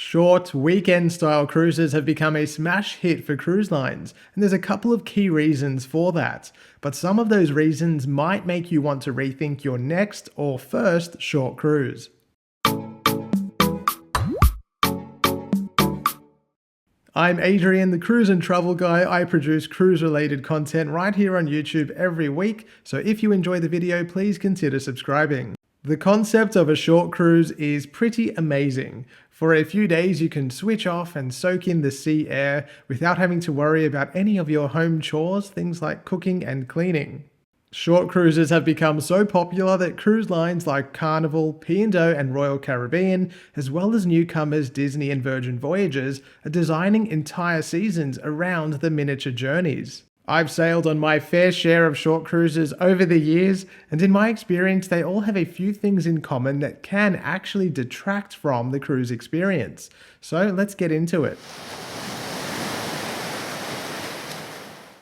Short, weekend-style cruises have become a smash hit for cruise lines, and there's a couple of key reasons for that. But some of those reasons might make you want to rethink your next or first short cruise. I'm Adrian, the cruise and travel guy. I produce cruise-related content right here on YouTube every week, so if you enjoy the video, please consider subscribing. The concept of a short cruise is pretty amazing. For a few days you can switch off and soak in the sea air without having to worry about any of your home chores, things like cooking and cleaning. Short cruises have become so popular that cruise lines like Carnival, P&O and Royal Caribbean, as well as newcomers Disney and Virgin Voyages, are designing entire seasons around the miniature journeys. I've sailed on my fair share of short cruises over the years, and in my experience they all have a few things in common that can actually detract from the cruise experience. So let's get into it.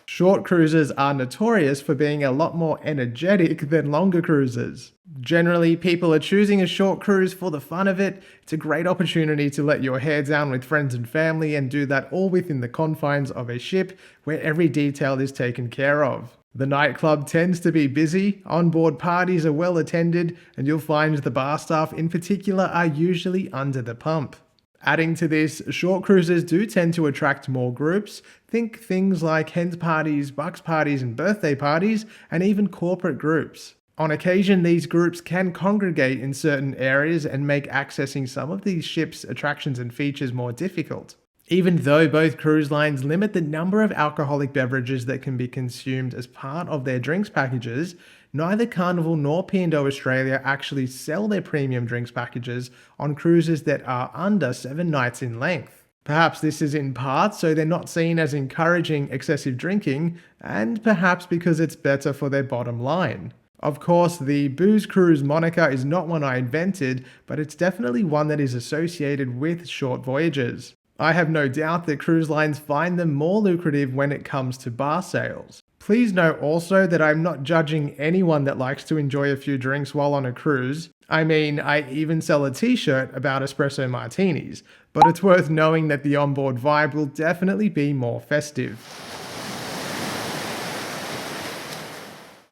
Short cruises are notorious for being a lot more energetic than longer cruises. Generally, people are choosing a short cruise for the fun of it. It's a great opportunity to let your hair down with friends and family and do that all within the confines of a ship where every detail is taken care of. The nightclub tends to be busy, onboard parties are well attended, and you'll find the bar staff in particular are usually under the pump. Adding to this, short cruises do tend to attract more groups. Think things like hen parties, bucks parties and birthday parties, and even corporate groups. On occasion, these groups can congregate in certain areas and make accessing some of these ships' attractions and features more difficult. Even though both cruise lines limit the number of alcoholic beverages that can be consumed as part of their drinks packages, neither Carnival nor P&O Australia actually sell their premium drinks packages on cruises that are under 7 nights in length. Perhaps this is in part so they're not seen as encouraging excessive drinking, and perhaps because it's better for their bottom line. Of course, the booze cruise moniker is not one I invented, but it's definitely one that is associated with short voyages. I have no doubt that cruise lines find them more lucrative when it comes to bar sales. Please note also that I'm not judging anyone that likes to enjoy a few drinks while on a cruise. I mean, I even sell a t-shirt about espresso martinis, but it's worth knowing that the onboard vibe will definitely be more festive.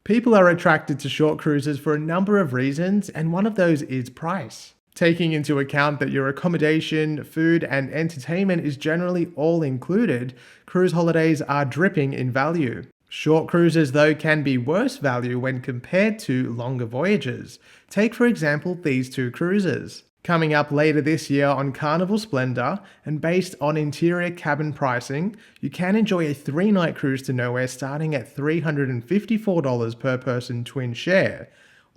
People are attracted to short cruises for a number of reasons, and one of those is price. Taking into account that your accommodation, food, and entertainment is generally all included, cruise holidays are dripping in value. Short cruises, though, can be worse value when compared to longer voyages. Take, for example, these two cruises. Coming up later this year on Carnival Splendor, and based on interior cabin pricing, you can enjoy a 3-night cruise to nowhere starting at $354 per person twin share.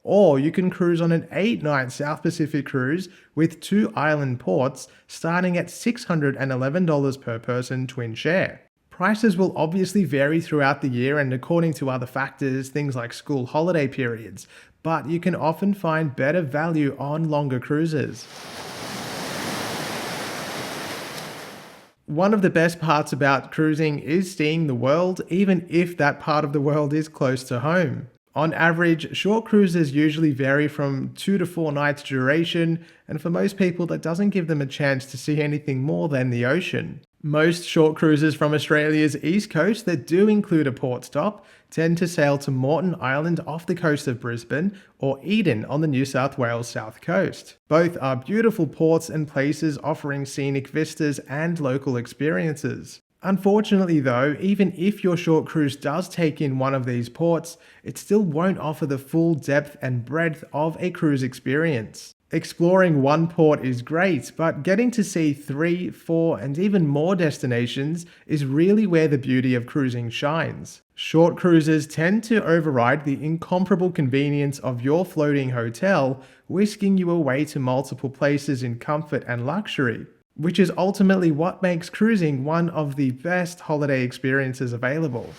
Or you can cruise on an 8-night South Pacific cruise with 2 island ports starting at $611 per person twin share. Prices will obviously vary throughout the year and according to other factors, things like school holiday periods, but you can often find better value on longer cruises. One of the best parts about cruising is seeing the world, even if that part of the world is close to home. On average, short cruises usually vary from 2 to 4 nights duration, and for most people that doesn't give them a chance to see anything more than the ocean. Most short cruises from Australia's east coast that do include a port stop tend to sail to Moreton Island off the coast of Brisbane or Eden on the New South Wales south coast. Both are beautiful ports and places offering scenic vistas and local experiences. Unfortunately though, even if your short cruise does take in one of these ports, it still won't offer the full depth and breadth of a cruise experience. Exploring one port is great, but getting to see 3, 4, and even more destinations is really where the beauty of cruising shines. Short cruises tend to override the incomparable convenience of your floating hotel, whisking you away to multiple places in comfort and luxury, which is ultimately what makes cruising one of the best holiday experiences available.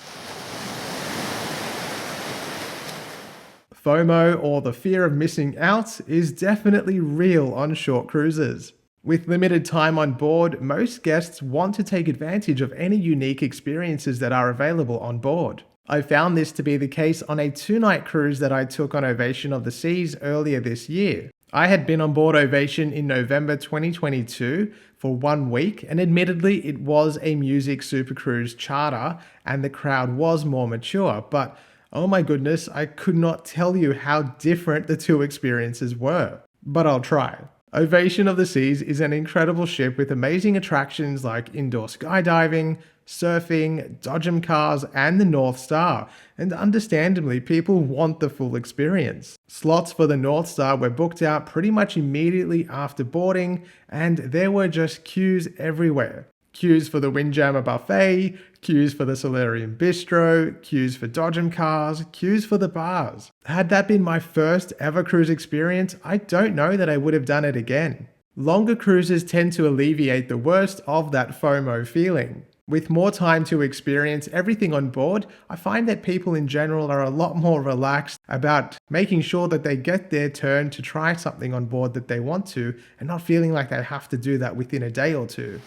FOMO, or the fear of missing out, is definitely real on short cruises. With limited time on board, most guests want to take advantage of any unique experiences that are available on board. I found this to be the case on a 2-night cruise that I took on Ovation of the Seas earlier this year. I had been on board Ovation in November 2022 for 1 week, and admittedly, it was a music supercruise charter and the crowd was more mature, but oh my goodness, I could not tell you how different the two experiences were. But I'll try. Ovation of the Seas is an incredible ship with amazing attractions like indoor skydiving, surfing, dodgem cars, and the North Star, and understandably, people want the full experience. Slots for the North Star were booked out pretty much immediately after boarding, and there were just queues everywhere. Queues for the Windjammer Buffet, queues for the Solarium Bistro, queues for dodgem cars, queues for the bars. Had that been my first ever cruise experience, I don't know that I would have done it again. Longer cruises tend to alleviate the worst of that FOMO feeling. With more time to experience everything on board, I find that people in general are a lot more relaxed about making sure that they get their turn to try something on board that they want to, and not feeling like they have to do that within a day or two.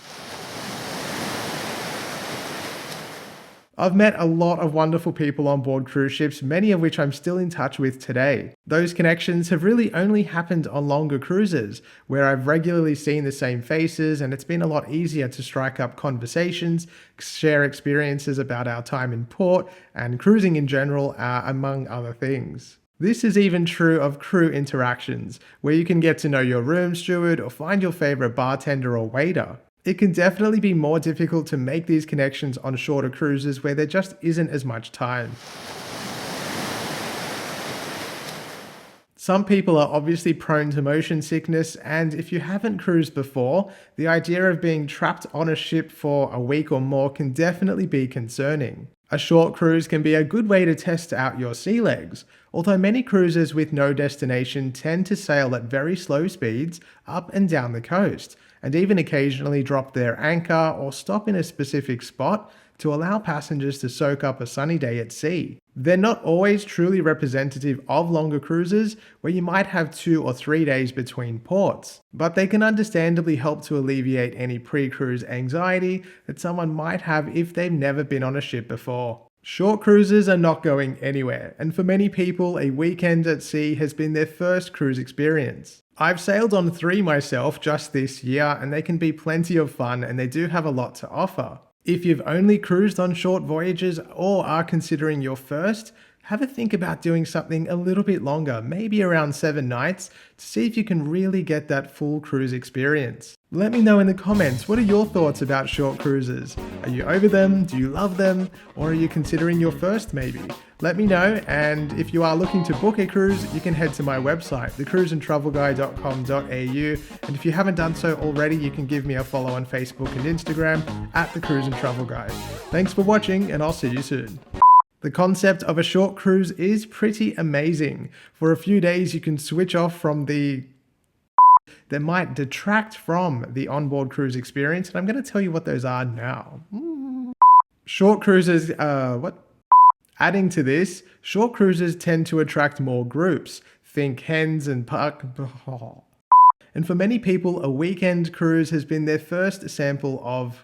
I've met a lot of wonderful people on board cruise ships, many of which I'm still in touch with today. Those connections have really only happened on longer cruises, where I've regularly seen the same faces and it's been a lot easier to strike up conversations, share experiences about our time in port, and cruising in general, among other things. This is even true of crew interactions, where you can get to know your room steward or find your favorite bartender or waiter. It can definitely be more difficult to make these connections on shorter cruises where there just isn't as much time. Some people are obviously prone to motion sickness, and if you haven't cruised before, the idea of being trapped on a ship for a week or more can definitely be concerning. A short cruise can be a good way to test out your sea legs, although many cruisers with no destination tend to sail at very slow speeds up and down the coast, and even occasionally drop their anchor or stop in a specific spot to allow passengers to soak up a sunny day at sea. They're not always truly representative of longer cruises, where you might have 2 or 3 days between ports, but they can understandably help to alleviate any pre-cruise anxiety that someone might have if they've never been on a ship before. Short cruises are not going anywhere, and for many people, a weekend at sea has been their first cruise experience. I've sailed on 3 myself just this year, and they can be plenty of fun, and they do have a lot to offer. If you've only cruised on short voyages or are considering your first, have a think about doing something a little bit longer, maybe around 7 nights, to see if you can really get that full cruise experience. Let me know in the comments, what are your thoughts about short cruises? Are you over them? Do you love them? Or are you considering your first maybe? Let me know, and if you are looking to book a cruise, you can head to my website, thecruiseandtravelguy.com.au, and if you haven't done so already, you can give me a follow on Facebook and Instagram at The Cruise and Travel Guy. Thanks for watching, and I'll see you soon. The concept of a short cruise is pretty amazing. For a few days, you can switch off from that might detract from the onboard cruise experience, and I'm going to tell you what those are now. Short cruises, Adding to this, short cruises tend to attract more groups. Think hens and park. And for many people, a weekend cruise has been their first sample of